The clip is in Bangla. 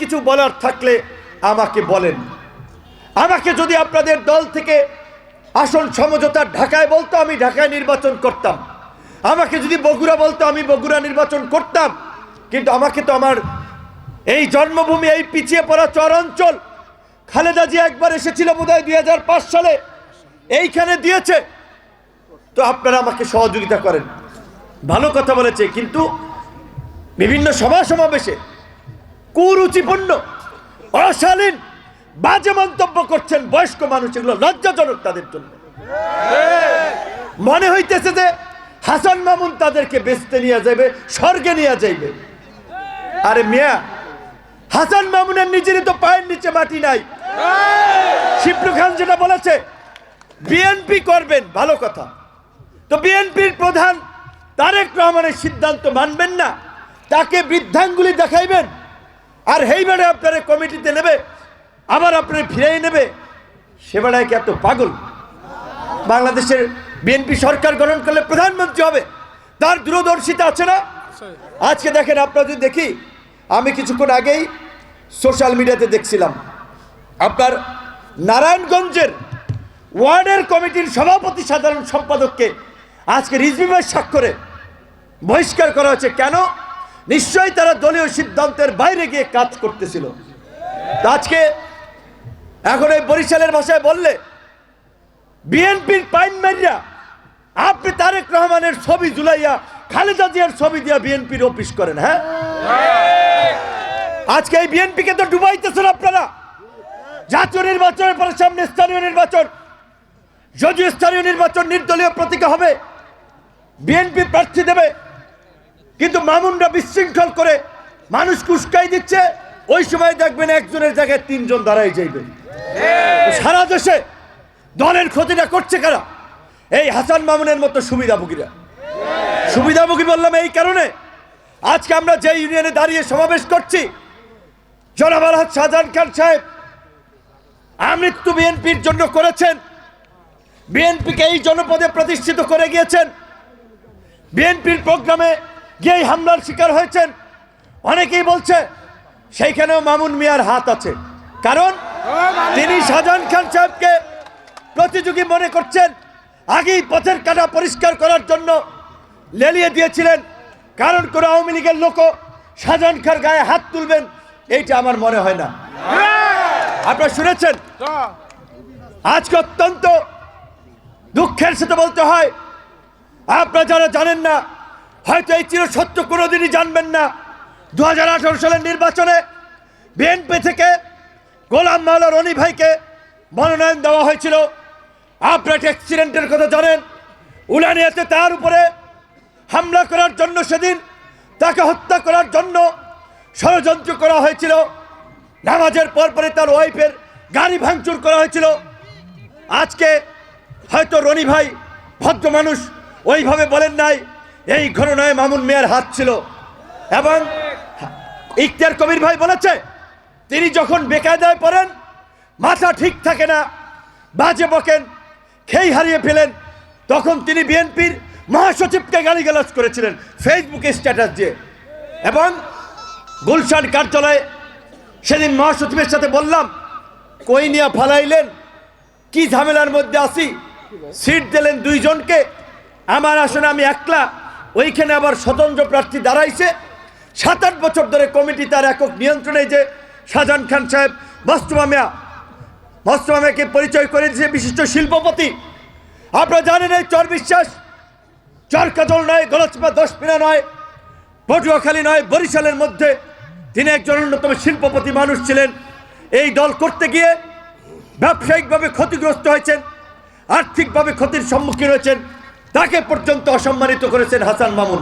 কিছু বলার থাকলে আমাকে বলেন। আমাকে যদি আপনাদের দল থেকে আসন সমঝোতা ঢাকায় বলতো, আমি ঢাকায় নির্বাচন করতাম। আমাকে যদি বগুড়া বলতো, আমি বগুড়া নির্বাচন করতাম। কিন্তু আমাকে তো আমার এই জন্মভূমি, এই পিছিয়ে পড়া চর অঞ্চল, খালেদা জিয়া একবার এসেছিল বোধহয় 2005 সালে, এইখানে দিয়েছে। তো আপনারা আমাকে সহযোগিতা করেন। ভালো কথা বলেছে, কিন্তু বিভিন্ন সভা সমাবেশে কুরুচিপূর্ণ, অশালীন, বাজে মন্তব্য করছেন বয়স্ক মানুষ। এগুলো লজ্জাজনক তাদের জন্য। মনে হইতেছে যে হাসান মামুন তাদেরকে বেচতে নিয়ে যাবে, স্বর্গে নিয়ে যাইবে। আরে মিয়া, হাসান মামুনের নিজেরই তো পায়ের নিচে মাটি নাই। শিবলু খান যেটা বলেছে বিএনপি করবেন, ভালো কথা। তো বিএনপির প্রধান তারেক রহমানের সিদ্ধান্ত মানবেন না, তাকে বৃদ্ধাঙ্গুলি দেখাইবেন, আর হেইবারে আপনারা কমিটিতে নেবে, আবার আপনারা ফিরিয়ে নেবে। সে বেড়ায় কি এত পাগল? বাংলাদেশের বিএনপি সরকার গঠন করলে প্রধানমন্ত্রী হবে, তার দূরদর্শিতা আছে না? আজকে দেখেন, আপনারা যদি দেখি, আমি কিছুক্ষণ আগেই সোশ্যাল মিডিয়াতে দেখছিলাম, আপনার নারায়ণগঞ্জের ওয়ার্ডের কমিটির সভাপতি সাধারণ সম্পাদককে আজকে রিজভিমের স্বাক্ষরে বহিষ্কার করা হয়েছে। কেন? নিশ্চয়ই তারা দলীয় সিদ্ধান্তের বাইরে গিয়ে কাজ করতেছিল। আজকে এখন এই বরিশালের ভাষায় বললে বিএনপির পাইন মারিয়া আপনি তারেক রহমানের ছবি ঝুলাইয়া খালেদা জিয়ার ছবি দিয়া বিএনপির অফিস করেন। হ্যাঁ, আজকে এই বিএনপিকে তো ডুবাইতেছেন আপনারা। জাতীয় নির্বাচনের পরে সামনে স্থানীয় নির্বাচন, যদিও স্থানীয় নির্বাচন নির্দলীয় প্রতীকে হবে, বিএনপি প্রার্থী দেবে, কিন্তু মামুনরা বিশৃঙ্খল করে মানুষ উস্কাই দিচ্ছে। ওই সময় দেখবেন একজনের জায়গায় 3 জন দাঁড়াই যাইবে। সারা দেশে দলের ক্ষতিটা করছে কারা? এই হাসান মামুনের মতো সুবিধাভোগীরা। সুবিধাভোগী বললাম এই কারণে, আজকে আমরা যে ইউনিয়নে দাঁড়িয়ে সমাবেশ করছি, জনাব আলহাজ শাহজাহান খান সাহেব আমৃত্যু বিএনপির জন্য করেছেন, বিএনপিকে এই জনপদে প্রতিষ্ঠিত করে গিয়েছেন, বিএনপির প্রোগ্রামে গিয়ে হামলার শিকার হয়েছেন। অনেকেই বলছে সেইখানেও মামুন মিয়ার হাত আছে, কারণ তিনি শাহজাহান খান সাহেবকে প্রতিযোগী মনে করছেন। আগেই পথের কাটা পরিষ্কার করার জন্য লেলিয়ে দিয়েছিলেন, কারণ কোনো আওয়ামী লীগের লোক শাহজাহান খান গায়ে হাত তুলবেন এইটা আমার মনে হয় না। আপনারা শুনেছেন, আজকে অত্যন্ত দুঃখের সাথে বলতে হয়, আপনারা যারা জানেন না, হয়তো এই চিরসত্য কোনোদিনই জানবেন না, 2018 সালের নির্বাচনে বিএনপি থেকে গোলাম মাওলা রনি ভাইকে মনোনয়ন দেওয়া হয়েছিল। আপনারা অ্যাক্সিডেন্টের কথা জানেন, উলানিয়াতে তার উপরে হামলা করার জন্য, সেদিন তাকে হত্যা করার জন্য ষড়যন্ত্র করা হয়েছিল। নামাজের পরে তার ওয়াইফের গাড়ি ভাঙচুর করা হয়েছিল। আজকে হয়তো রনি ভাই ভদ্র মানুষ, ওইভাবে বলেন নাই এই ঘটনায় মামুন মিয়ার হাত ছিল। এবং ইখতিয়ার কবির ভাই বলেছে, তিনি যখন বেকায়দায় পড়েন, মাথা ঠিক থাকে না, বাজে বকেন, খেই হারিয়ে ফেলেন, তখন তিনি বিএনপির মহাসচিবকে গালিগালাজ করেছিলেন ফেসবুকে স্ট্যাটাস দিয়ে। এবং গুলশান কার্যালয়ে সেদিন মহাসচিবের সাথে বললাম, কই নিয়ে ফালাইলেন, কি ঝামেলার মধ্যে আসি, সিট দিলেন 2 জনকে, আমার আসনে আমি একলা, ওইখানে আবার স্বতন্ত্র প্রার্থী দাঁড়াইছে। 7-8 বছর ধরে কমিটি তার একক নিয়ন্ত্রণে, যে শাহজাহান খান সাহেব মস্তমামিয়াকে পরিচয় করে দিয়েছে বিশিষ্ট শিল্পপতি। আপনারা জানেন, এই চর বিশ্বাস চরকাজল নয়, গলচপা 10 পিনা নয়, পটুয়াখালী নয়, বরিশালের মধ্যে তিনি একজন অন্যতম শিল্পপতি মানুষ ছিলেন। এই দল করতে গিয়ে ব্যবসায়িকভাবে ক্ষতিগ্রস্ত হয়েছেন, আর্থিকভাবে ক্ষতির সম্মুখীন হয়েছেন, তাকে পর্যন্ত অসম্মানিত করেছেন হাসান মামুন।